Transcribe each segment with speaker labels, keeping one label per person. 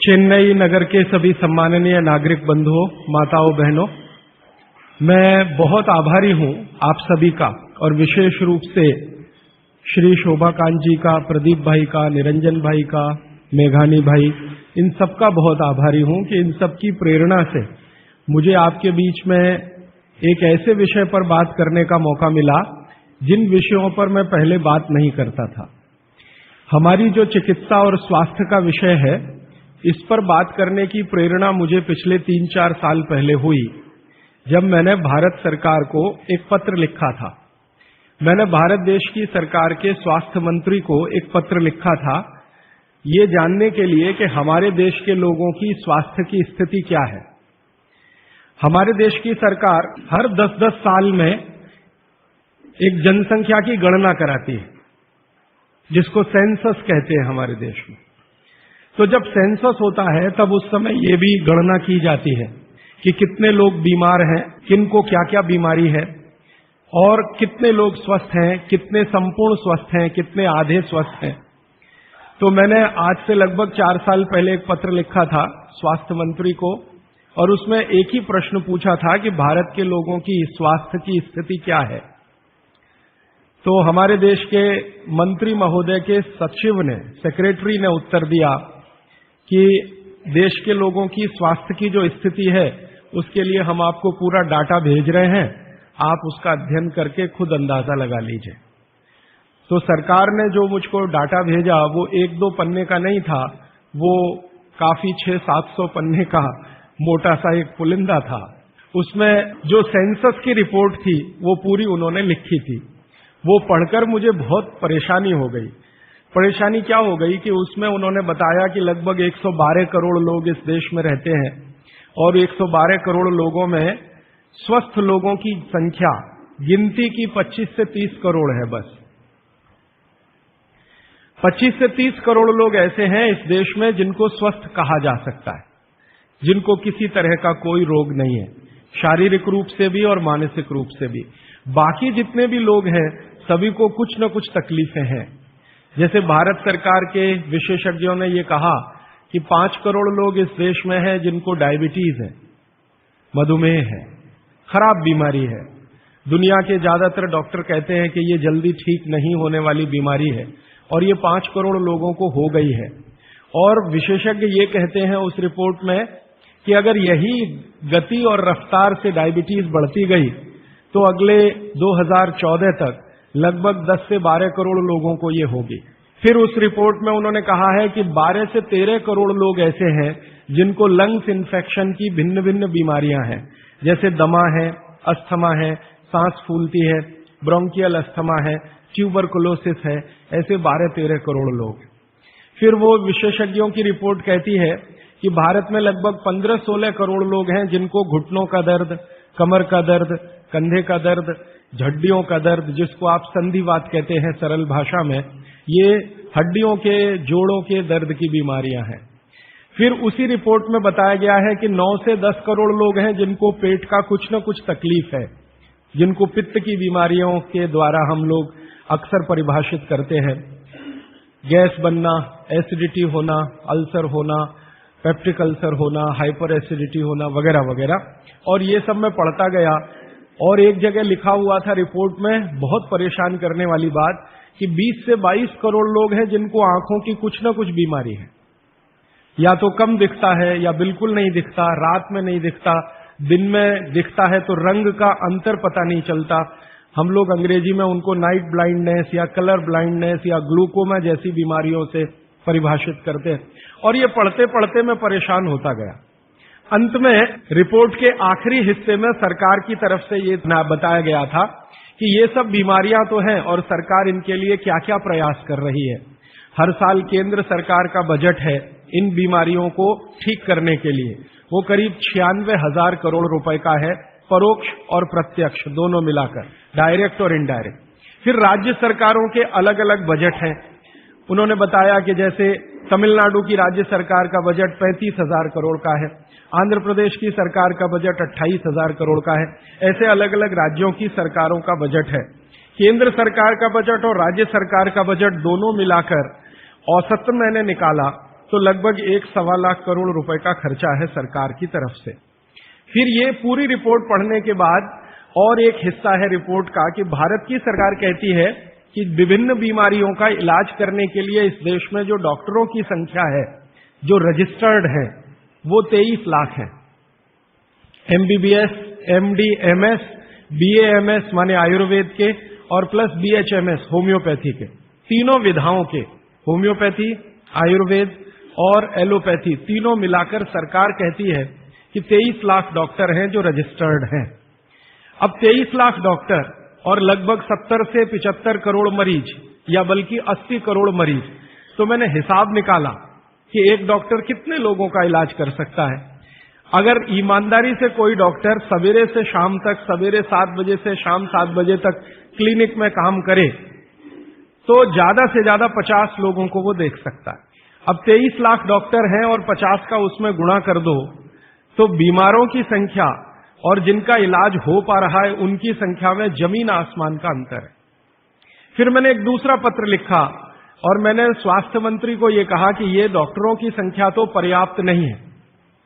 Speaker 1: चेन्नई नगर के सभी सम्माननीय नागरिक बंधुओं, माताओं, बहनों, मैं बहुत आभारी हूं आप सभी का और विशेष रूप से श्री शोभाकांत जी का, प्रदीप भाई का, निरंजन भाई का, मेघानी भाई, इन सब का बहुत आभारी हूं कि इन सब की प्रेरणा से मुझे आपके बीच में एक ऐसे विषय पर बात करने का मौका मिला जिन विषयों पर मैं पहले बात नहीं करता था। हमारी जो चिकित्सा और स्वास्थ्य का विषय है, इस पर बात करने की प्रेरणा मुझे पिछले 3-4 साल पहले हुई, जब मैंने भारत सरकार को एक पत्र लिखा था। मैंने भारत देश की सरकार के स्वास्थ्य मंत्री को एक पत्र लिखा था, ये जानने के लिए कि हमारे देश के लोगों की स्वास्थ्य की स्थिति क्या है। हमारे देश की सरकार हर 10-10 साल में एक जनसंख्या की गणना कराती है, जिसको सेंसस कहते हैं हमारे देश में। तो जब सेंसस होता है तब उस समय ये भी गणना की जाती है कि कितने लोग बीमार हैं, किनको क्या क्या बीमारी है और कितने लोग स्वस्थ हैं, कितने संपूर्ण स्वस्थ हैं, कितने आधे स्वस्थ हैं। तो मैंने आज से लगभग 4 साल पहले एक पत्र लिखा था स्वास्थ्य मंत्री को और उसमें एक ही प्रश्न पूछा था कि भारत के लोगों की स्वास्थ्य की स्थिति क्या है। तो हमारे देश के मंत्री महोदय के सचिव ने, सेक्रेटरी ने उत्तर दिया कि देश के लोगों की स्वास्थ्य की जो स्थिति है उसके लिए हम आपको पूरा डाटा भेज रहे हैं, आप उसका अध्ययन करके खुद अंदाजा लगा लीजिए। तो सरकार ने जो मुझको डाटा भेजा वो 1-2 पन्ने का नहीं था, वो काफी 600-700 पन्ने का मोटा सा एक पुलिंदा था। उसमें जो सेंसस की रिपोर्ट थी वो पूरी उन्होंने लिखी थी। वो पढ़कर मुझे बहुत परेशानी हो गई। परेशानी क्या हो गई कि उसमें उन्होंने बताया कि लगभग 112 करोड़ लोग इस देश में रहते हैं और 112 करोड़ लोगों में स्वस्थ लोगों की संख्या गिनती की 25 से 30 करोड़ है। बस 25 से 30 करोड़ लोग ऐसे हैं इस देश में जिनको स्वस्थ कहा जा सकता है, जिनको किसी तरह का कोई रोग नहीं है, शारीरिक रूप से भी और मानसिक रूप से भी। बाकी जितने भी लोग हैं सभी को कुछ न कुछ तकलीफें हैं। जैसे भारत सरकार के विशेषज्ञों ने ये कहा कि 5 करोड़ लोग इस देश में हैं जिनको डायबिटीज है, मधुमेह है, खराब बीमारी है। दुनिया के ज्यादातर डॉक्टर कहते हैं कि ये जल्दी ठीक नहीं होने वाली बीमारी है और ये 5 करोड़ लोगों को हो गई है। और विशेषज्ञ ये कहते हैं उस रिपोर्ट में कि अगर यही गति और रफ्तार से डायबिटीज बढ़ती गई तो अगले 2014 तक लगभग 10 से 12 करोड़ लोगों को ये होगी। फिर उस रिपोर्ट में उन्होंने कहा है कि 12 से 13 करोड़ लोग ऐसे हैं जिनको लंग्स इन्फेक्शन की भिन्न भिन्न बीमारियां हैं, जैसे दमा है, अस्थमा है, सांस फूलती है, ब्रोंकियल अस्थमा है, ट्यूबरकुलोसिस है, ऐसे 12-13 करोड़ लोग। फिर वो विशेषज्ञों की रिपोर्ट कहती है कि भारत में लगभग 15-16 करोड़ लोग हैं जिनको घुटनों का दर्द, कमर का दर्द, कंधे का दर्द, हड्डियों का दर्द, जिसको आप संधिवात कहते हैं सरल भाषा में, ये हड्डियों के, जोड़ों के दर्द की बीमारियां हैं। फिर उसी रिपोर्ट में बताया गया है कि 9 से 10 करोड़ लोग हैं जिनको पेट का कुछ न कुछ तकलीफ है, जिनको पित्त की बीमारियों के द्वारा हम लोग अक्सर परिभाषित करते हैं। गैस बनना, एसिडिटी होना, अल्सर होना, पेप्टिक अल्सर होना, हाइपर एसिडिटी होना, वगैरह वगैरह। और ये सब मैं पढ़ता गया और एक जगह लिखा हुआ था रिपोर्ट में, बहुत परेशान करने वाली बात, कि 20 से 22 करोड़ लोग हैं जिनको आंखों की कुछ न कुछ बीमारी है। या तो कम दिखता है या बिल्कुल नहीं दिखता, रात में नहीं दिखता, दिन में दिखता है तो रंग का अंतर पता नहीं चलता। हम लोग अंग्रेजी में उनको नाइट ब्लाइंडनेस या कलर ब्लाइंडनेस या ग्लूकोमा जैसी बीमारियों से परिभाषित करते हैं। और ये पढ़ते पढ़ते मैं परेशान होता गया। अंत में रिपोर्ट के आखिरी हिस्से में सरकार की तरफ से ये बताया गया था कि ये सब बीमारियां तो हैं और सरकार इनके लिए क्या क्या प्रयास कर रही है। हर साल केंद्र सरकार का बजट है इन बीमारियों को ठीक करने के लिए, वो करीब 96,000 करोड़ रुपए का है, परोक्ष और प्रत्यक्ष दोनों मिलाकर, डायरेक्ट और इनडायरेक्ट। फिर राज्य सरकारों के अलग अलग बजट हैं। उन्होंने बताया कि जैसे तमिलनाडु की राज्य सरकार का बजट 35,000 करोड़ का है, आंध्र प्रदेश की सरकार का बजट 28,000 करोड़ का है। ऐसे अलग अलग राज्यों की सरकारों का बजट है। केंद्र सरकार का बजट और राज्य सरकार का बजट दोनों मिलाकर औसत मैंने निकाला तो लगभग 1-1.25 लाख करोड़ रुपए का खर्चा है सरकार की तरफ से। फिर ये पूरी रिपोर्ट पढ़ने के बाद और एक हिस्सा है रिपोर्ट का कि भारत की सरकार कहती है कि विभिन्न बीमारियों का इलाज करने के लिए इस देश में जो डॉक्टरों की संख्या है, जो रजिस्टर्ड है, वो 23 लाख है। MBBS, MD, MS, BAMS माने आयुर्वेद के और प्लस BHMS होम्योपैथी के, तीनों विधाओं के, होम्योपैथी, आयुर्वेद और एलोपैथी तीनों मिलाकर सरकार कहती है कि 23 लाख डॉक्टर हैं जो रजिस्टर्ड हैं। अब 23 लाख डॉक्टर और लगभग 70 से 75 करोड़ मरीज या बल्कि 80 करोड़ मरीज, तो मैंने हिसाब निकाला कि एक डॉक्टर कितने लोगों का इलाज कर सकता है। अगर ईमानदारी से कोई डॉक्टर सवेरे से शाम तक, सवेरे 7 बजे से शाम 7 बजे तक क्लिनिक में काम करे तो ज्यादा से ज्यादा 50 लोगों को वो देख सकता है। अब 23 लाख डॉक्टर हैं और 50 का उसमें गुणा कर दो तो बीमारों की संख्या और जिनका इलाज हो पा रहा है उनकी संख्या में जमीन आसमान का अंतर है। फिर मैंने एक दूसरा पत्र लिखा और मैंने स्वास्थ्य मंत्री को यह कहा कि ये डॉक्टरों की संख्या तो पर्याप्त नहीं है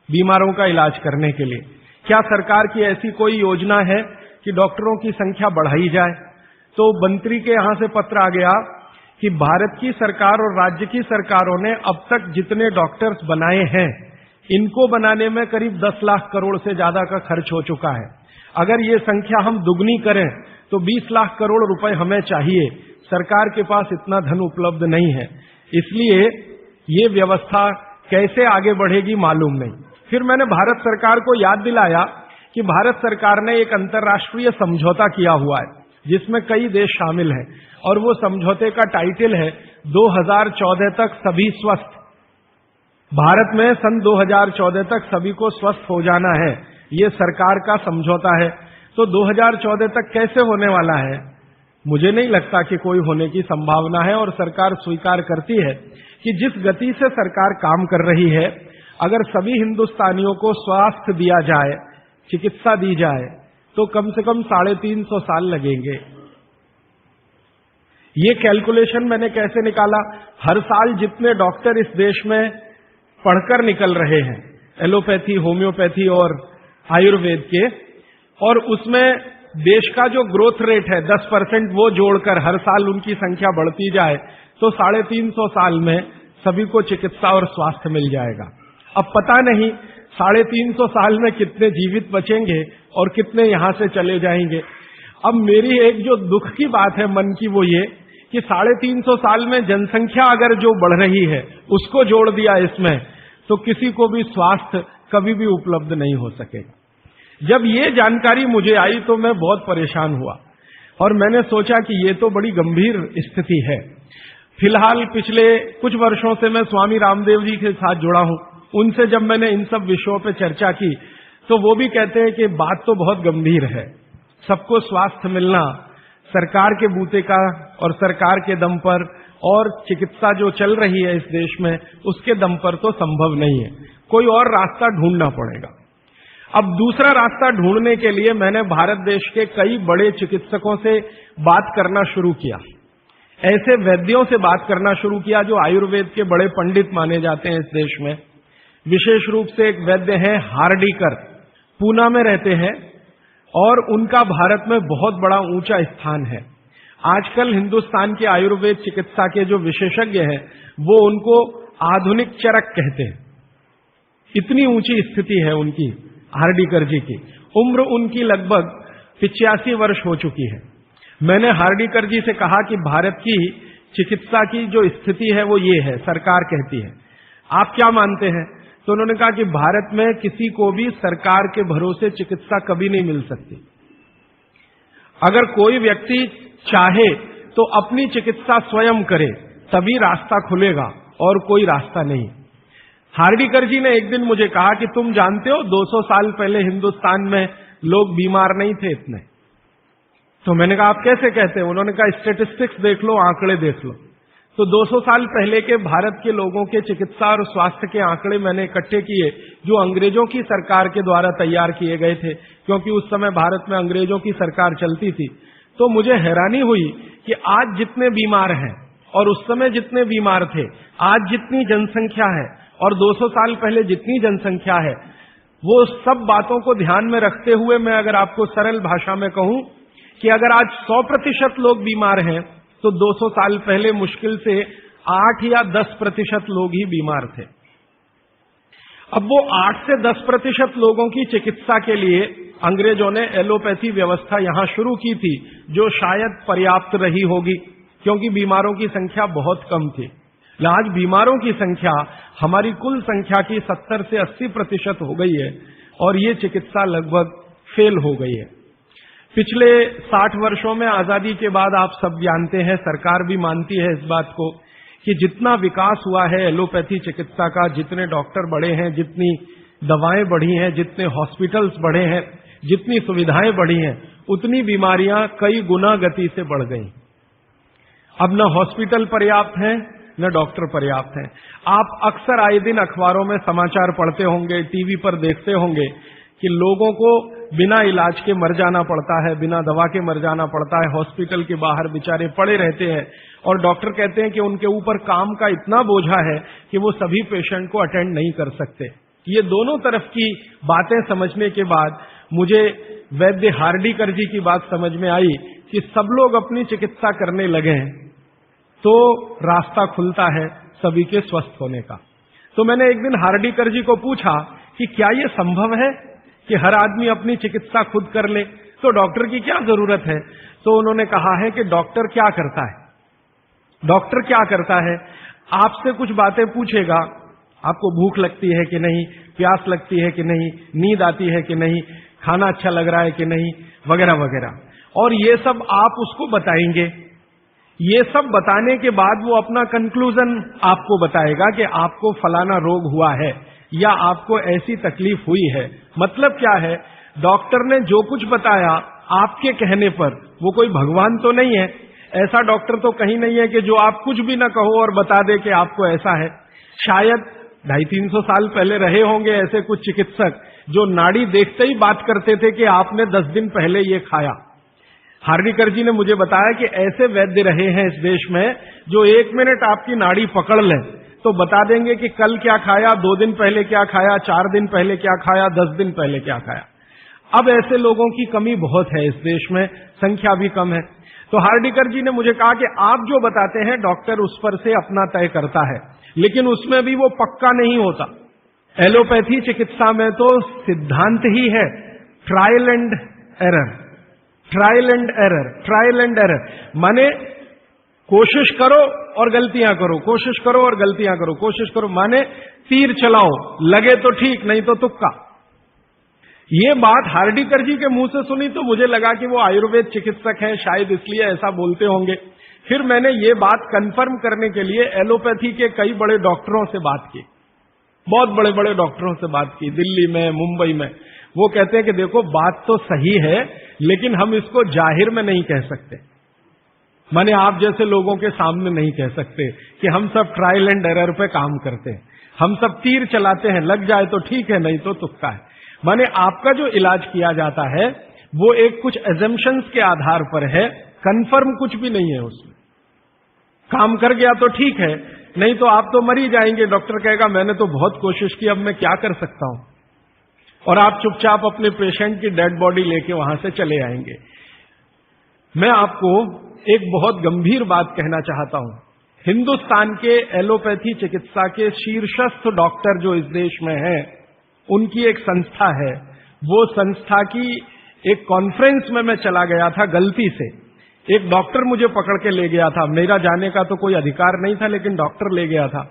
Speaker 1: बीमारों का इलाज करने के लिए। क्या सरकार की ऐसी कोई योजना है कि डॉक्टरों की संख्या बढ़ाई जाए? तो मंत्री के यहां से पत्र आ गया कि भारत की सरकार और राज्य की सरकारों ने अब तक जितने डॉक्टर्स बनाए हैं, इनको बनाने में करीब 10 लाख करोड़ से ज्यादा का खर्च हो चुका है। अगर ये संख्या हम दुगनी करें तो 20 लाख करोड़ रुपए हमें चाहिए। सरकार के पास इतना धन उपलब्ध नहीं है, इसलिए ये व्यवस्था कैसे आगे बढ़ेगी मालूम नहीं। फिर मैंने भारत सरकार को याद दिलाया कि भारत सरकार ने एक अंतर्राष्ट्रीय समझौता किया हुआ है जिसमें कई देश शामिल हैं और वो समझौते का टाइटल है 2014 तक सभी स्वस्थ। भारत में सन 2014 तक सभी को स्वस्थ हो जाना है, ये सरकार का समझौता है। तो 2014 तक कैसे होने वाला है? मुझे नहीं लगता कि कोई होने की संभावना है और सरकार स्वीकार करती है कि जिस गति से सरकार काम कर रही है, अगर सभी हिंदुस्तानियों को स्वास्थ्य दिया जाए, चिकित्सा दी जाए, तो कम से कम 350 साल लगेंगे। ये कैलकुलेशन मैंने कैसे निकाला? हर साल जितने डॉक्टर इस देश में पढ़कर निकल रहे हैं, एलोपैथी, होम्योपैथी और आयुर्वेद के, और उसमें देश का जो ग्रोथ रेट है 10% वो जोड़कर हर साल उनकी संख्या बढ़ती जाए तो 350 साल में सभी को चिकित्सा और स्वास्थ्य मिल जाएगा। अब पता नहीं 350 साल में कितने जीवित बचेंगे और कितने यहां से चले जाएंगे। अब मेरी एक जो दुख की बात है मन की, वो ये कि 350 साल में जनसंख्या अगर जो बढ़ रही है उसको जोड़ दिया इसमें, तो किसी को भी स्वास्थ्य कभी भी उपलब्ध नहीं हो सकेगा। जब ये जानकारी मुझे आई तो मैं बहुत परेशान हुआ और मैंने सोचा कि ये तो बड़ी गंभीर स्थिति है। फिलहाल पिछले कुछ वर्षों से मैं स्वामी रामदेव जी के साथ जुड़ा हूं। उनसे जब मैंने इन सब विषयों पर चर्चा की तो वो भी कहते हैं कि बात तो बहुत गंभीर है, सबको स्वास्थ्य मिलना सरकार के बूते का और सरकार के दम पर और चिकित्सा जो चल रही है इस देश में उसके दम पर तो संभव नहीं है, कोई और रास्ता ढूंढना पड़ेगा। अब दूसरा रास्ता ढूंढने के लिए मैंने भारत देश के कई बड़े चिकित्सकों से बात करना शुरू किया, ऐसे वैद्यों से बात करना शुरू किया जो आयुर्वेद के बड़े पंडित माने जाते हैं इस देश में। विशेष रूप से एक वैद्य हैं हार्डीकर, पूना में रहते हैं और उनका भारत में बहुत बड़ा ऊंचा स्थान है। आजकल हिंदुस्तान के आयुर्वेद चिकित्सा के जो विशेषज्ञ हैं वो उनको आधुनिक चरक कहते हैं, इतनी ऊंची स्थिति है उनकी। हार्डीकर जी की उम्र उनकी लगभग 85 वर्ष हो चुकी है। मैंने हार्डीकर जी से कहा कि भारत की चिकित्सा की जो स्थिति है वो ये है, सरकार कहती है, आप क्या मानते हैं? तो उन्होंने कहा कि भारत में किसी को भी सरकार के भरोसे चिकित्सा कभी नहीं मिल सकती। अगर कोई व्यक्ति चाहे तो अपनी चिकित्सा स्वयं करे तभी रास्ता खुलेगा और कोई रास्ता नहीं। हार्डीकर जी ने एक दिन मुझे कहा कि तुम जानते हो 200 साल पहले हिंदुस्तान में लोग बीमार नहीं थे इतने। तो मैंने कहा आप कैसे कहते हैं? उन्होंने कहा स्टेटिस्टिक्स देख लो, आंकड़े देख लो। तो 200 साल पहले के भारत के लोगों के चिकित्सा और स्वास्थ्य के आंकड़े मैंने इकट्ठे किए जो अंग्रेजों की सरकार के द्वारा तैयार किए गए थे, क्योंकि उस समय भारत में अंग्रेजों की सरकार चलती थी। तो मुझे हैरानी हुई कि आज जितने बीमार हैं और उस समय जितने बीमार थे, आज जितनी जनसंख्या है और 200 साल पहले जितनी जनसंख्या है, वो सब बातों को ध्यान में रखते हुए मैं अगर आपको सरल भाषा में कहूं कि अगर आज 100% लोग बीमार हैं तो 200 साल पहले मुश्किल से 8 या 10% लोग ही बीमार थे। अब वो 8 से 10% लोगों की चिकित्सा के लिए अंग्रेजों ने एलोपैथी व्यवस्था यहां शुरू की थी, जो शायद पर्याप्त रही होगी क्योंकि बीमारों की संख्या बहुत कम थी। आज बीमारों की संख्या हमारी कुल संख्या की 70 से 80% हो गई है और ये चिकित्सा लगभग फेल हो गई है। पिछले 60 वर्षों में आजादी के बाद आप सब जानते हैं, सरकार भी मानती है इस बात को कि जितना विकास हुआ है एलोपैथी चिकित्सा का, जितने डॉक्टर बढ़े हैं, जितनी दवाएं बढ़ी हैं, जितने हॉस्पिटल्स बढ़े हैं, जितनी सुविधाएं बढ़ी हैं, उतनी बीमारियां कई गुना गति से बढ़ गई। अब न हॉस्पिटल पर्याप्त हैं न डॉक्टर पर्याप्त हैं। आप अक्सर आए दिन अखबारों में समाचार पढ़ते होंगे, टीवी पर देखते होंगे कि लोगों को बिना इलाज के मर जाना पड़ता है, बिना दवा के मर जाना पड़ता है, हॉस्पिटल के बाहर बेचारे पड़े रहते हैं और डॉक्टर कहते हैं कि उनके ऊपर काम का इतना बोझा है कि वो सभी पेशेंट को अटेंड नहीं कर सकते। ये दोनों तरफ की बातें समझने के बाद मुझे वैद्य हार्डीकर जी की बात समझ में आई कि सब लोग अपनी चिकित्सा करने लगे हैं तो रास्ता खुलता है सभी के स्वस्थ होने का। तो मैंने एक दिन हार्डीकर जी को पूछा कि क्या यह संभव है कि हर आदमी अपनी चिकित्सा खुद कर ले, तो डॉक्टर की क्या जरूरत है? तो उन्होंने कहा है कि डॉक्टर क्या करता है, डॉक्टर क्या करता है, आपसे कुछ बातें पूछेगा, आपको भूख लगती है कि नहीं, प्यास लगती है कि नहीं, नींद आती है कि नहीं, खाना अच्छा लग रहा है कि नहीं, वगैरह वगैरह, और ये सब आप उसको बताएंगे। ये सब बताने के बाद वो अपना कंक्लूजन आपको बताएगा कि आपको फलाना रोग हुआ है या आपको ऐसी तकलीफ हुई है। मतलब क्या है, डॉक्टर ने जो कुछ बताया आपके कहने पर, वो कोई भगवान तो नहीं है, ऐसा डॉक्टर तो कहीं नहीं है कि जो आप कुछ भी ना कहो और बता दे कि आपको ऐसा है। शायद 250-300 साल पहले रहे होंगे ऐसे कुछ चिकित्सक जो नाड़ी देखते ही बात करते थे कि आपने 10 दिन पहले ये खाया। हार्डीकर जी ने मुझे बताया कि ऐसे वैद्य रहे हैं इस देश में जो 1 मिनट आपकी नाड़ी पकड़ लें तो बता देंगे कि कल क्या खाया, 2 दिन पहले क्या खाया, 4 दिन पहले क्या खाया, 10 दिन पहले क्या खाया। अब ऐसे लोगों की कमी बहुत है इस देश में, संख्या भी कम है। तो हार्डीकर जी ने मुझे कहा कि आप जो बताते हैं डॉक्टर उस पर से अपना तय करता है, लेकिन उसमें भी वो पक्का नहीं होता। एलोपैथी चिकित्सा में तो सिद्धांत ही है trial and error, trial and error, trial and error, माने कोशिश करो और गलतियां करो, कोशिश करो और गलतियां करो, कोशिश करो, माने तीर चलाओ, लगे तो ठीक, नहीं तो तुक्का। ये बात हार्डीकर जी के मुंह से सुनी तो मुझे लगा कि वो आयुर्वेद चिकित्सक हैं, शायद इसलिए ऐसा बोलते होंगे। फिर मैंने ये बात कंफर्म करने के लिए एलोपैथी के कई बड़े डॉक्टरों से बात की, बहुत बड़े बड़े डॉक्टरों से बात की, दिल्ली में, मुंबई में। वो कहते हैं कि देखो बात तो सही है लेकिन हम इसको जाहिर में नहीं कह सकते, माने आप जैसे लोगों के सामने नहीं कह सकते कि हम सब ट्रायल एंड एरर पे काम करते हैं, हम सब तीर चलाते हैं, लग जाए तो ठीक है नहीं तो तुक्का है। माने आपका जो इलाज किया जाता है वो एक कुछ एजम्पशंस के आधार पर है, कंफर्म कुछ भी नहीं है उसमें। काम कर गया तो ठीक है, नहीं तो आप तो मर ही जाएंगे। डॉक्टर कहेगा मैंने तो बहुत कोशिश की, अब मैं क्या कर सकता हूं, और आप चुपचाप अपने पेशेंट की डेड बॉडी लेके वहां से चले आएंगे। मैं आपको एक बहुत गंभीर बात कहना चाहता हूं। हिंदुस्तान के एलोपैथी चिकित्सा के शीर्षस्थ डॉक्टर जो इस देश में हैं, उनकी एक संस्था है, वो संस्था की एक कॉन्फ्रेंस में मैं चला गया था गलती से। एक डॉक्टर मुझे पकड़ के ले गया था, मेरा जाने का तो कोई अधिकार नहीं था लेकिन डॉक्टर ले गया था।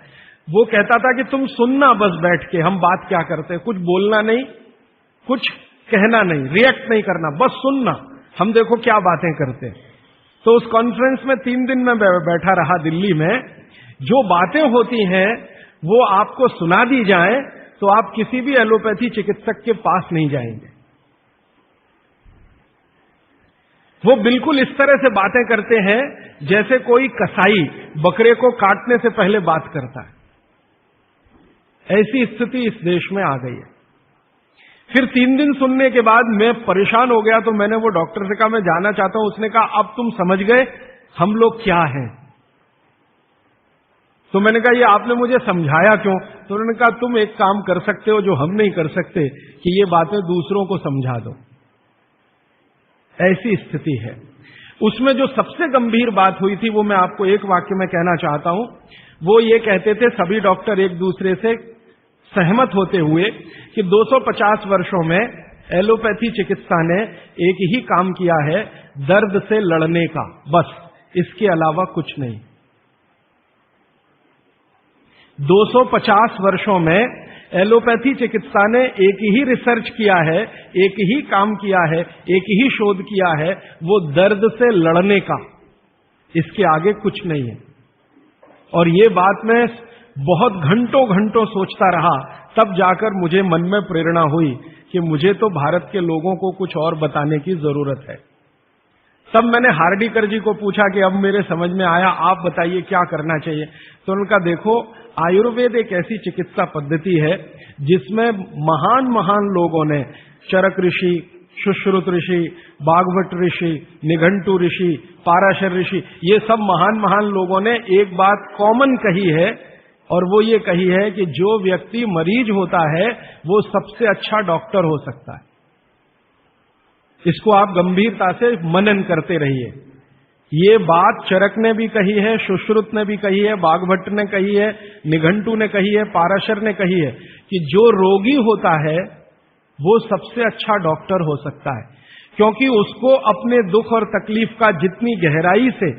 Speaker 1: वो कहता था कि तुम सुनना बस बैठ के, हम बात क्या करते हैं, कुछ बोलना नहीं, कुछ कहना नहीं, रिएक्ट नहीं करना, बस सुनना, हम देखो क्या बातें करते हैं। तो उस कॉन्फ्रेंस में 3 दिन में बैठा रहा दिल्ली में। जो बातें होती हैं वो आपको सुना दी जाए तो आप किसी भी एलोपैथी चिकित्सक के पास नहीं जाएंगे। वो बिल्कुल इस तरह से बातें करते हैं जैसे कोई कसाई बकरे को काटने से पहले बात करता है। ऐसी स्थिति इस देश में आ गई है। फिर 3 दिन सुनने के बाद मैं परेशान हो गया, तो मैंने वो डॉक्टर से कहा मैं जाना चाहता हूं। उसने कहा अब तुम समझ गए हम लोग क्या हैं। तो मैंने कहा ये आपने मुझे समझाया क्यों? तो उन्होंने कहा तुम एक काम कर सकते हो जो हम नहीं कर सकते, कि ये बातें दूसरों को समझा दो। ऐसी स्थिति है। उसमें जो सबसे गंभीर बात हुई थी वो मैं आपको एक वाक्य में कहना चाहता हूं। वो ये कहते थे, सभी डॉक्टर एक दूसरे से सहमत होते हुए, कि 250 वर्षों में एलोपैथी चिकित्सा ने एक ही काम किया है, दर्द से लड़ने का, बस, इसके अलावा कुछ नहीं। 250 वर्षों में एलोपैथी चिकित्सा ने एक ही रिसर्च किया है, एक ही काम किया है, एक ही शोध किया है, वो दर्द से लड़ने का, इसके आगे कुछ नहीं है। और ये बात मैं बहुत घंटों घंटों सोचता रहा, तब जाकर मुझे मन में प्रेरणा हुई कि मुझे तो भारत के लोगों को कुछ और बताने की जरूरत है। तब मैंने हार्डीकर जी को पूछा कि अब मेरे समझ में आया, आप बताइए क्या करना चाहिए। तो उनका, देखो, आयुर्वेद एक ऐसी चिकित्सा पद्धति है जिसमें महान महान लोगों ने, चरक ऋषि, सुश्रुत ऋषि, बागभट्ट ऋषि, निघंटु ऋषि, पाराशर ऋषि, ये सब महान महान लोगों ने एक बात कॉमन कही है, और वो ये कही है कि जो व्यक्ति मरीज होता है वो सबसे अच्छा डॉक्टर हो सकता है। इसको आप गंभीरता से मनन करते रहिए। ये बात चरक ने भी कही है, सुश्रुत ने भी कही है, बागभट्ट ने कही है, निघंटु ने कही है, पाराशर ने कही है, कि जो रोगी होता है वो सबसे अच्छा डॉक्टर हो सकता है, क्योंकि उसको अपने दुख और तकलीफ का जितनी गहराई से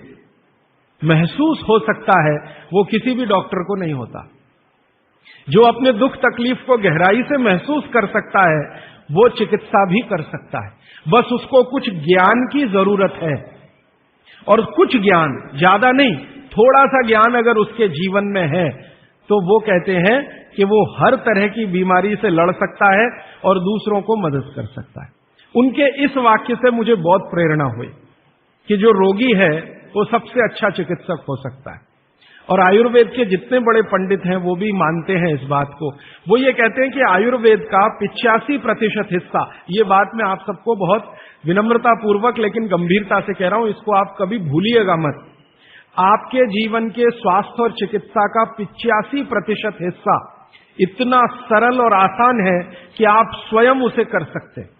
Speaker 1: महसूस हो सकता है वो किसी भी डॉक्टर को नहीं होता। जो अपने दुख तकलीफ को गहराई से महसूस कर सकता है वो चिकित्सा भी कर सकता है, बस उसको कुछ ज्ञान की जरूरत है। और कुछ ज्ञान, ज्यादा नहीं, थोड़ा सा ज्ञान अगर उसके जीवन में है तो वो कहते हैं कि वो हर तरह की बीमारी से लड़ सकता है और दूसरों को मदद कर सकता है। उनके इस वाक्य से मुझे बहुत प्रेरणा हुई कि जो रोगी है वो सबसे अच्छा चिकित्सक हो सकता है। और आयुर्वेद के जितने बड़े पंडित हैं वो भी मानते हैं इस बात को। वो ये कहते हैं कि आयुर्वेद का 85% हिस्सा, ये बात मैं आप सबको बहुत विनम्रता पूर्वक लेकिन गंभीरता से कह रहा हूं, इसको आप कभी भूलिएगा मत। आपके जीवन के स्वास्थ्य और चिकित्सा का 85% हिस्सा इतना सरल और आसान है कि आप स्वयं उसे कर सकते हैं।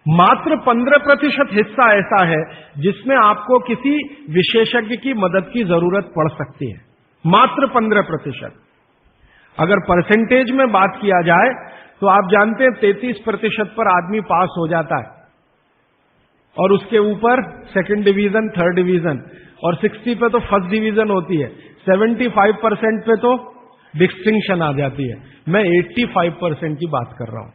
Speaker 1: मात्र 15% हिस्सा ऐसा है जिसमें आपको किसी विशेषज्ञ की मदद की जरूरत पड़ सकती है। मात्र 15%। अगर परसेंटेज में बात किया जाए तो आप जानते हैं 33% पर आदमी पास हो जाता है, और उसके ऊपर सेकंड डिवीजन, थर्ड डिवीजन, और 60 पे तो फर्स्ट डिवीजन होती है, 75% पे तो डिस्टिंक्शन आ जाती है। मैं 85% की बात कर रहा हूं।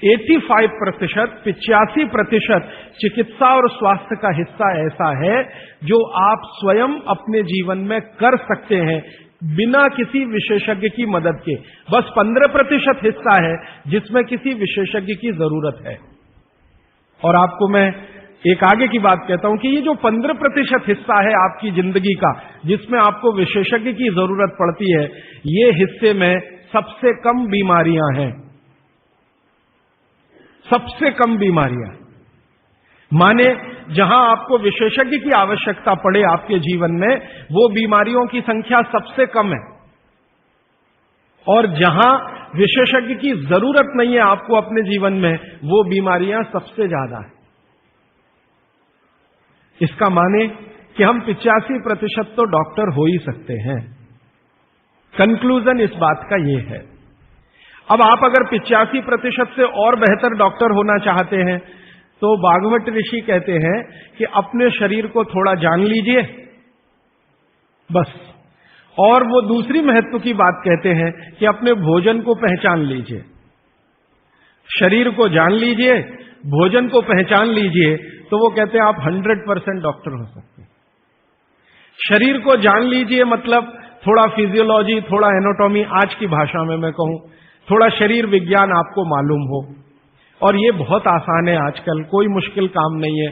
Speaker 1: 85%, 85% चिकित्सा और स्वास्थ्य का हिस्सा ऐसा है जो आप स्वयं अपने जीवन में कर सकते हैं बिना किसी विशेषज्ञ की मदद के। बस 15% हिस्सा है जिसमें किसी विशेषज्ञ की जरूरत है। और आपको मैं एक आगे की बात कहता हूं कि ये जो 15% हिस्सा है आपकी जिंदगी का जिसमें आपको विशेषज्ञ की जरूरत पड़ती है, ये हिस्से में सबसे कम बीमारियां हैं। सबसे कम बीमारियां, माने जहां आपको विशेषज्ञ की आवश्यकता पड़े आपके जीवन में, वो बीमारियों की संख्या सबसे कम है। और जहां विशेषज्ञ की जरूरत नहीं है आपको अपने जीवन में, वो बीमारियां सबसे ज्यादा है। इसका माने कि हम 85% तो डॉक्टर हो ही सकते हैं। कंक्लूजन इस बात का ये है। अब आप अगर 85% से और बेहतर डॉक्टर होना चाहते हैं तो बागवट ऋषि कहते हैं कि अपने शरीर को थोड़ा जान लीजिए, बस। और वो दूसरी महत्व की बात कहते हैं कि अपने भोजन को पहचान लीजिए। शरीर को जान लीजिए, भोजन को पहचान लीजिए, तो वो कहते हैं आप 100% डॉक्टर हो सकते हैं। शरीर को जान लीजिए मतलब थोड़ा फिजियोलॉजी, थोड़ा एनाटॉमी, आज की भाषा में मैं कहूं थोड़ा शरीर विज्ञान आपको मालूम हो। और ये बहुत आसान है आजकल, कोई मुश्किल काम नहीं है।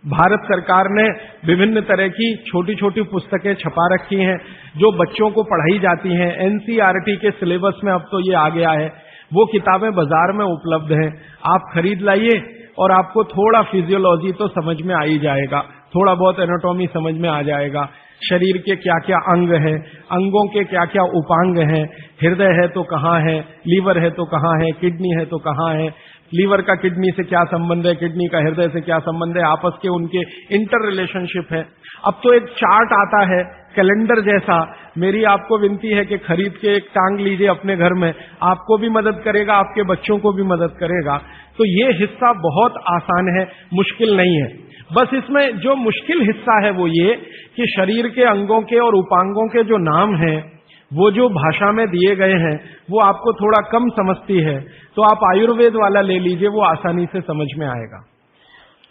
Speaker 1: भारत सरकार ने विभिन्न तरह की छोटी छोटी पुस्तकें छपा रखी हैं जो बच्चों को पढ़ाई जाती हैं। एनसीईआरटी के सिलेबस में अब तो ये आ गया है। वो किताबें बाजार में उपलब्ध हैं, आप खरीद लाइए और आपको थोड़ा फिजियोलॉजी तो समझ में आ ही जाएगा, थोड़ा बहुत एनाटॉमी समझ में आ जाएगा। शरीर के क्या क्या अंग है, अंगों के क्या क्या उपांग हैं, हृदय है तो कहाँ है, लीवर है तो कहाँ है, किडनी है तो कहाँ है, लीवर का किडनी से क्या संबंध है, किडनी का हृदय से क्या संबंध है, आपस के उनके इंटर रिलेशनशिप है। अब तो एक चार्ट आता है कैलेंडर जैसा, मेरी आपको विनती है कि खरीद के एक टांग लीजिए अपने घर में, आपको भी मदद करेगा, आपके बच्चों को भी मदद करेगा। तो ये हिस्सा बहुत आसान है, मुश्किल नहीं है। बस इसमें जो मुश्किल हिस्सा है वो ये कि शरीर के अंगों के और उपांगों के जो नाम हैं वो जो भाषा में दिए गए हैं वो आपको थोड़ा कम समझती है, तो आप आयुर्वेद वाला ले लीजिए, वो आसानी से समझ में आएगा,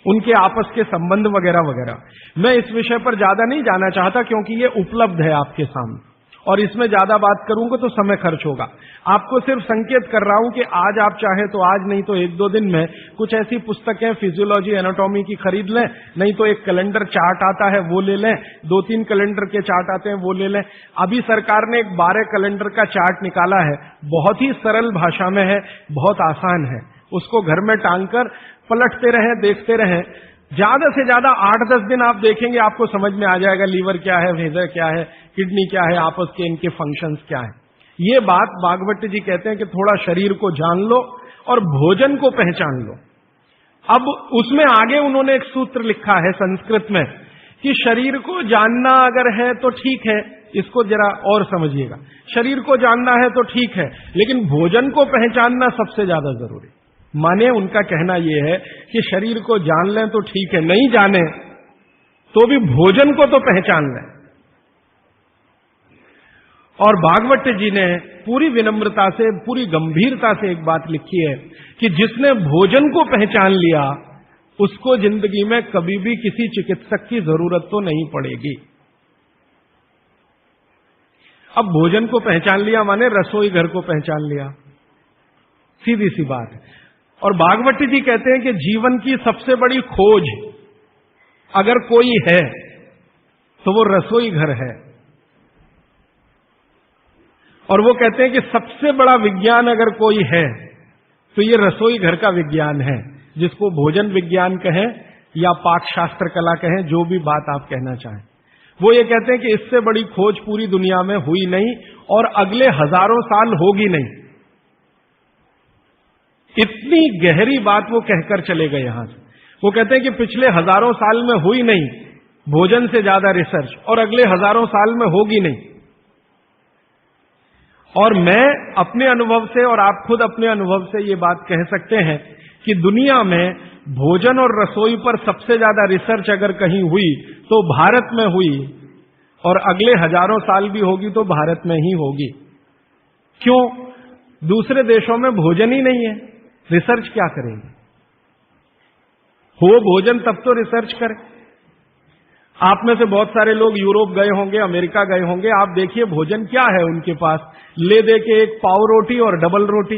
Speaker 1: उनके आपस के संबंध वगैरह वगैरह। मैं इस विषय पर ज्यादा नहीं जाना चाहता क्योंकि ये उपलब्ध है आपके सामने, और इसमें ज्यादा बात करूंगा तो समय खर्च होगा। आपको सिर्फ संकेत कर रहा हूं कि आज आप चाहे तो आज, नहीं तो एक दो दिन में कुछ ऐसी पुस्तकें फिजियोलॉजी एनाटॉमी की खरीद लें, नहीं तो एक कैलेंडर चार्ट आता है वो ले लें, 2-3 कैलेंडर के चार्ट आते हैं वो ले लें। अभी सरकार ने एक 12 कैलेंडर का चार्ट निकाला है, बहुत ही सरल भाषा में है, बहुत आसान है, उसको घर में टांग कर पलटते रहें, देखते रहें। ज्यादा से ज्यादा 8-10 दिन आप देखेंगे, आपको समझ में आ जाएगा लीवर क्या है, हृदय क्या है, किडनी क्या है, आपस के इनके फंक्शंस क्या है। ये बात भागवत जी कहते हैं कि थोड़ा शरीर को जान लो और भोजन को पहचान लो। अब उसमें आगे उन्होंने एक सूत्र लिखा है संस्कृत में कि शरीर को जानना अगर है तो ठीक है, इसको जरा और समझिएगा, शरीर को जानना है तो ठीक है, लेकिन भोजन को पहचानना सबसे ज्यादा जरूरी। माने उनका कहना यह है कि शरीर को जान लें तो ठीक है, नहीं जाने तो भी भोजन को तो पहचान लें। और भागवत जी ने पूरी विनम्रता से, पूरी गंभीरता से एक बात लिखी है कि जिसने भोजन को पहचान लिया उसको जिंदगी में कभी भी किसी चिकित्सक की जरूरत तो नहीं पड़ेगी। अब भोजन को पहचान लिया माने रसोई घर को पहचान लिया, सीधी सी बात है। और भागवत जी कहते हैं कि जीवन की सबसे बड़ी खोज अगर कोई है तो वो रसोई घर है। और वो कहते हैं कि सबसे बड़ा विज्ञान अगर कोई है तो ये रसोई घर का विज्ञान है, जिसको भोजन विज्ञान कहें या पाक शास्त्र कला कहें, जो भी बात आप कहना चाहें। वो ये कहते हैं कि इससे बड़ी खोज पूरी दुनिया में हुई नहीं और अगले हजारों साल होगी नहीं। इतनी गहरी बात वो कहकर चले गए यहां से। वो कहते हैं कि पिछले हजारों साल में हुई नहीं भोजन से ज्यादा रिसर्च, और अगले हजारों साल में होगी नहीं। और मैं अपने अनुभव से और आप खुद अपने अनुभव से ये बात कह सकते हैं कि दुनिया में भोजन और रसोई पर सबसे ज्यादा रिसर्च अगर कहीं हुई तो भारत में हुई, और अगले हजारों साल भी होगी तो भारत में ही होगी। क्यों? दूसरे देशों में भोजन ही नहीं है, रिसर्च क्या करेंगे? हो भोजन तब तो रिसर्च करें। आप में से बहुत सारे लोग यूरोप गए होंगे, अमेरिका गए होंगे, आप देखिए भोजन क्या है उनके पास, ले दे के एक पाव रोटी और डबल रोटी।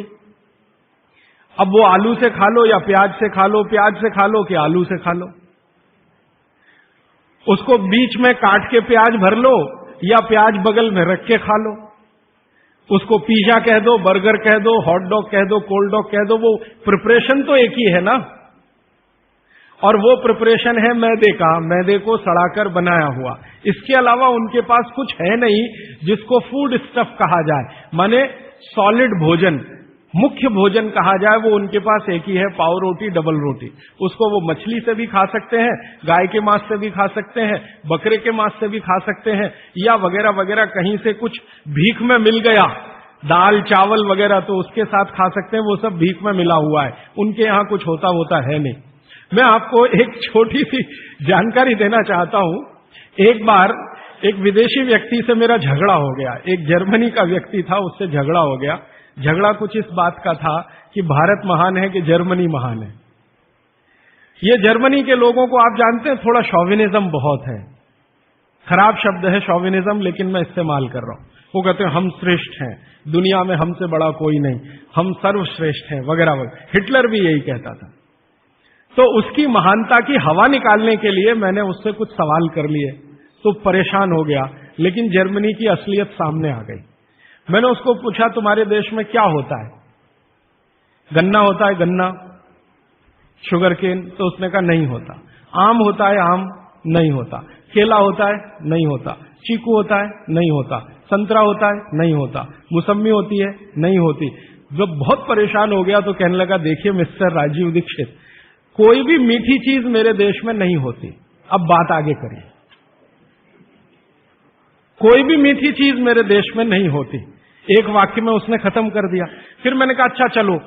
Speaker 1: अब वो आलू से खा लो या प्याज से खा लो, प्याज से खा लो कि आलू से खा लो, उसको बीच में काट के प्याज भर लो या प्याज बगल में रख के खा लो, उसको पिज़्ज़ा कह दो, बर्गर कह दो, हॉट डॉग कह दो, कोल्ड डॉग कह दो, वो प्रिपरेशन तो एक ही है ना। और वो प्रिपरेशन है मैदे का, मैदे को सड़ाकर बनाया हुआ। इसके अलावा उनके पास कुछ है नहीं जिसको फूड स्टफ कहा जाए, माने सॉलिड भोजन, मुख्य भोजन कहा जाए, वो उनके पास एक ही है, पाव रोटी डबल रोटी। उसको वो मछली से भी खा सकते हैं, गाय के मांस से भी खा सकते हैं, बकरे के मांस से भी खा सकते हैं, या वगैरह वगैरह कहीं से कुछ भीख में मिल गया, दाल चावल वगैरह, तो उसके साथ खा सकते हैं, वो सब भीख में मिला हुआ है, उनके यहां कुछ होता है नहीं। मैं आपको एक छोटी सी जानकारी देना चाहता हूं। एक बार एक विदेशी व्यक्ति से मेरा झगड़ा हो गया, एक जर्मनी का व्यक्ति था, उससे झगड़ा हो गया। झगड़ा कुछ इस बात का था कि भारत महान है कि जर्मनी महान है। ये जर्मनी के लोगों को आप जानते हैं, थोड़ा शॉविनिज्म बहुत है, खराब शब्द है शॉविनिज्म, लेकिन मैं इस्तेमाल कर रहा हूं। वो कहते हैं हम श्रेष्ठ हैं, दुनिया में हमसे बड़ा कोई नहीं, हम सर्वश्रेष्ठ हैं वगैरह वगैरह। हिटलर भी यही कहता था। तो उसकी महानता की हवा निकालने के लिए मैंने उससे कुछ सवाल कर लिए, तो परेशान हो गया, लेकिन जर्मनी की असलियत सामने आ गई। मैंने उसको पूछा तुम्हारे देश में क्या होता है? गन्ना होता है, गन्ना, शुगर केन? तो उसने कहा नहीं होता। आम होता है, आम? नहीं होता। केला होता है? नहीं होता। चीकू होता है? नहीं होता। संतरा होता है? नहीं होता। मौसम्मी होती है? नहीं होती। जब बहुत परेशान हो गया तो कहने लगा, देखिए मिस्टर राजीव दीक्षित, कोई भी मीठी चीज मेरे देश में नहीं होती। अब बात आगे करिए। कोई भी मीठी चीज मेरे देश में नहीं होती। एक वाक्य में उसने खत्म कर दिया। फिर मैंने कहा, अच्छा चलो,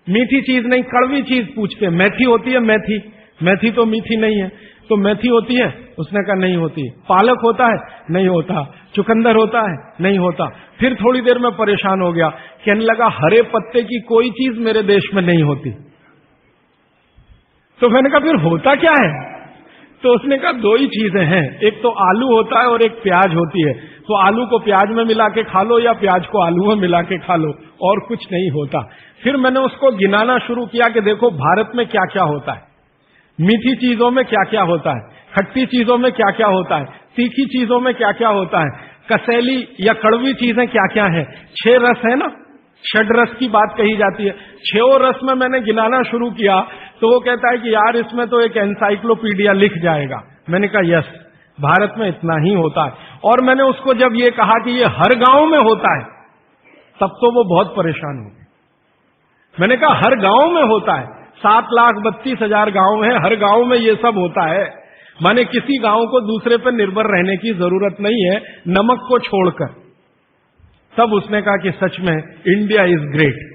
Speaker 1: मीठी चीज नहीं, कड़वी चीज पूछते हैं। मेथी होती है? मेथी? मेथी तो मीठी नहीं है। तो मेथी होती है? उसने कहा नहीं होती। पालक होता है? नहीं होता। चुकंदर होता है? नहीं होता। फिर थोड़ी देर में परेशान हो गया, कहने लगा, हरे पत्ते की कोई चीज मेरे देश में नहीं होती। तो मैंने कहा, फिर होता क्या है? तो उसने कहा, दो ही चीजें हैं, एक तो आलू होता है और एक प्याज होती है। तो आलू को प्याज में मिला के खा लो या प्याज को आलू में मिला के खा लो, और कुछ नहीं होता। फिर मैंने उसको गिनाना शुरू किया कि देखो भारत में क्या क्या होता है, मीठी चीजों में क्या क्या होता है, खट्टी चीजों में क्या क्या होता है, तीखी चीजों में क्या क्या होता है, कसैली या कड़वी चीजें क्या क्या है। 6 रस है ना, षड रस की बात कही जाती है। 6 रस में मैंने गिनाना शुरू किया तो वो कहता है कि यार इसमें तो एक एनसाइक्लोपीडिया लिख जाएगा। मैंने कहा यस, भारत में इतना ही होता है। और मैंने उसको जब ये कहा कि ये हर गांव में होता है, तब तो वो बहुत परेशान हो गए। मैंने कहा हर गांव में होता है, 7,32,000 गांव है, हर गांव में ये सब होता है। माने किसी गांव को दूसरे पर निर्भर रहने की जरूरत नहीं है, नमक को छोड़कर। तब उसने कहा कि सच में इंडिया इज ग्रेट।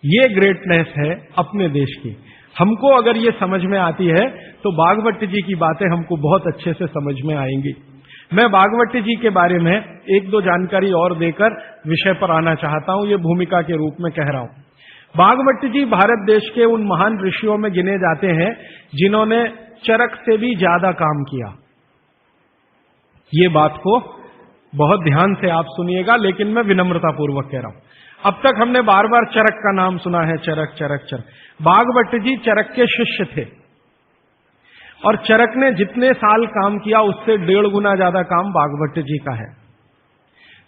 Speaker 1: ये ग्रेटनेस है अपने देश की। हमको अगर ये समझ में आती है तो भागवत जी की बातें हमको बहुत अच्छे से समझ में आएंगी। मैं भागवत जी के बारे में 1-2 जानकारी और देकर विषय पर आना चाहता हूं, ये भूमिका के रूप में कह रहा हूं। भागवत जी भारत देश के उन महान ऋषियों में गिने जाते हैं जिन्होंने चरक से भी ज्यादा काम किया। ये बात को बहुत ध्यान से आप सुनिएगा, लेकिन मैं विनम्रतापूर्वक कह रहा हूं। अब तक हमने बार बार चरक का नाम सुना है, चरक चरक चरक। भागवत जी चरक के शिष्य थे और चरक ने जितने साल काम किया उससे 1.5 गुना ज्यादा काम भागवत जी का है।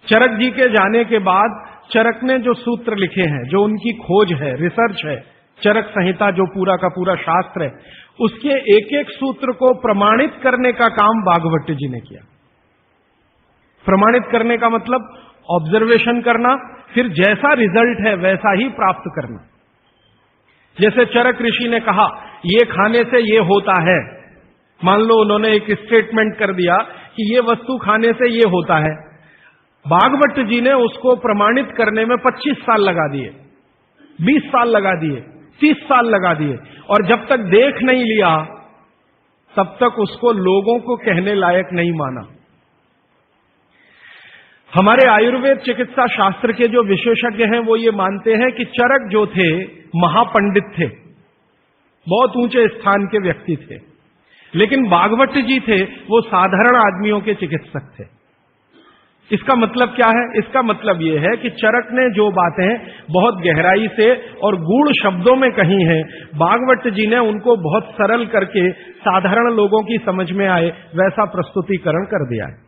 Speaker 1: चरक जी के जाने के बाद चरक ने जो सूत्र लिखे हैं, जो उनकी खोज है, रिसर्च है, चरक संहिता जो पूरा का पूरा शास्त्र है, उसके एक एक सूत्र को प्रमाणित करने का काम भागवत जी ने किया। प्रमाणित करने का मतलब ऑब्जर्वेशन करना, फिर जैसा रिजल्ट है वैसा ही प्राप्त करना। जैसे चरक ऋषि ने कहा ये खाने से ये होता है, मान लो उन्होंने एक स्टेटमेंट कर दिया कि ये वस्तु खाने से ये होता है। भागवत जी ने उसको प्रमाणित करने में 25 साल लगा दिए, 20 साल लगा दिए, 30 साल लगा दिए, और जब तक देख नहीं लिया तब तक उसको लोगों को कहने लायक नहीं माना। हमारे आयुर्वेद चिकित्सा शास्त्र के जो विशेषज्ञ हैं वो ये मानते हैं कि चरक जो थे महापंडित थे, बहुत ऊंचे स्थान के व्यक्ति थे, लेकिन भागवत जी थे वो साधारण आदमियों के चिकित्सक थे। इसका मतलब क्या है? इसका मतलब यह है कि चरक ने जो बातें बहुत गहराई से और गूढ़ शब्दों में कही हैं, भागवत जी ने उनको बहुत सरल करके साधारण लोगों की समझ में आए वैसा प्रस्तुतिकरण कर दिया है।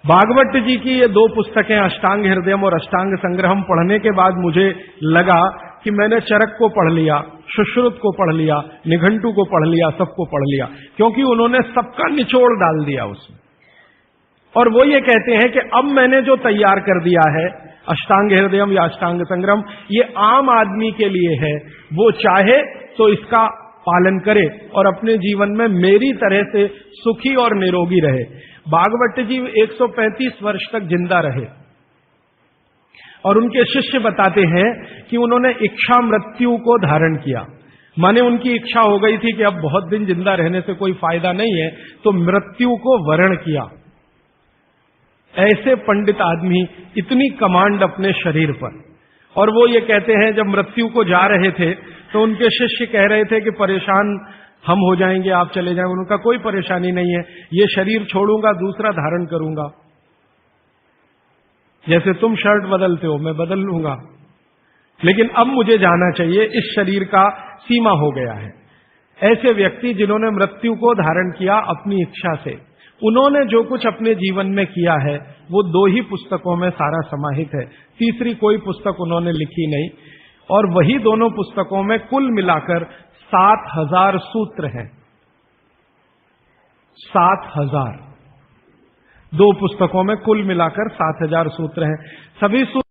Speaker 1: भागवत जी की ये 2 पुस्तकें अष्टांग हृदयम और अष्टांग संग्रहम पढ़ने के बाद मुझे लगा कि मैंने चरक को पढ़ लिया, सुश्रुत को पढ़ लिया, निघंटु को पढ़ लिया, सबको पढ़ लिया, क्योंकि उन्होंने सबका निचोड़ डाल दिया उसमें। और वो ये कहते हैं कि अब मैंने जो तैयार कर दिया है अष्टांग हृदयम या अष्टांग संग्रहम, ये आम आदमी के लिए है। वो चाहे तो इसका पालन करे और अपने जीवन में मेरी तरह से सुखी और निरोगी रहे। भागवत जी 135 वर्ष तक जिंदा रहे और उनके शिष्य बताते हैं कि उन्होंने इच्छा मृत्यु को धारण किया। माने उनकी इच्छा हो गई थी कि अब बहुत दिन जिंदा रहने से कोई फायदा नहीं है, तो मृत्यु को वरण किया। ऐसे पंडित आदमी, इतनी कमांड अपने शरीर पर। और वो ये कहते हैं जब मृत्यु को जा रहे थे तो उनके शिष्य कह रहे थे कि परेशान हम हो जाएंगे, आप चले जाएंगे। उनका कोई परेशानी नहीं है, ये शरीर छोड़ूंगा दूसरा धारण करूंगा, जैसे तुम शर्ट बदलते हो मैं बदल लूंगा, लेकिन अब मुझे जाना चाहिए, इस शरीर का सीमा हो गया है। ऐसे व्यक्ति जिन्होंने मृत्यु को धारण किया अपनी इच्छा से, उन्होंने जो कुछ अपने जीवन में किया है वो 2 ही पुस्तकों में सारा समाहित है, तीसरी कोई पुस्तक उन्होंने लिखी नहीं। और वही दोनों पुस्तकों में कुल मिलाकर 7,000 सूत्र हैं। 7,000। 2 पुस्तकों में कुल मिलाकर 7,000 सूत्र हैं। सभी सूत्र